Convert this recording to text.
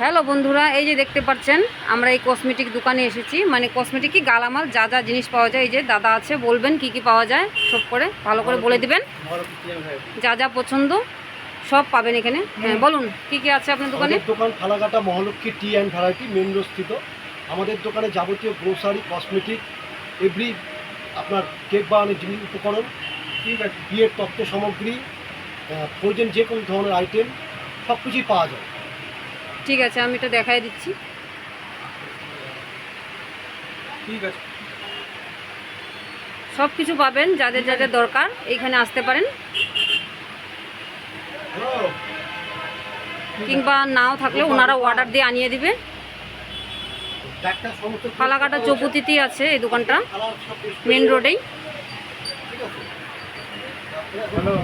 Hello বন্ধুরা, এই যে দেখতে পাচ্ছেন আমরা এই কসমেটিক দোকানে এসেছি। মানে কসমেটিক কি গালামাল যা যা জিনিস পাওয়া যায়। এই যে দাদা আছে, বলবেন কি কি পাওয়া যায় সব করে ভালো করে বলে দিবেন। যা যা পছন্দ সব পাবেন এখানে। হ্যাঁ বলুন কি কি আছে আপনার দোকানে। দোকান ফালাকাটা মহালক্ষ্মী টি অ্যান্ড ভ্যারাইটি মেন রোড স্থিত। আমাদের দোকানে যাবতীয় গ্রোসারি, কসমেটিক, এভরি আপনার কেক বানানোর জিনিস উপকরণ, ঠিক আছে, বিয়ের তত্ত্ব সামগ্রী, প্রয়োজন যে কোনো ধরনের আইটেম সব কিছুই পাওয়া যায়। ঠিক আছে, আমি এটা দেখাই দিচ্ছি। ঠিক আছে, সব কিছু পাবেন, যাদের যাদের দরকার এইখানে আসতে পারেন, কিংবা নাও থাকলে ওনারা অর্ডার দিয়ে আনিয়ে দিবে। ফালাকাটা চৌপতিতেই আছে এই দোকানটা, মেন রোডেই। হ্যালো।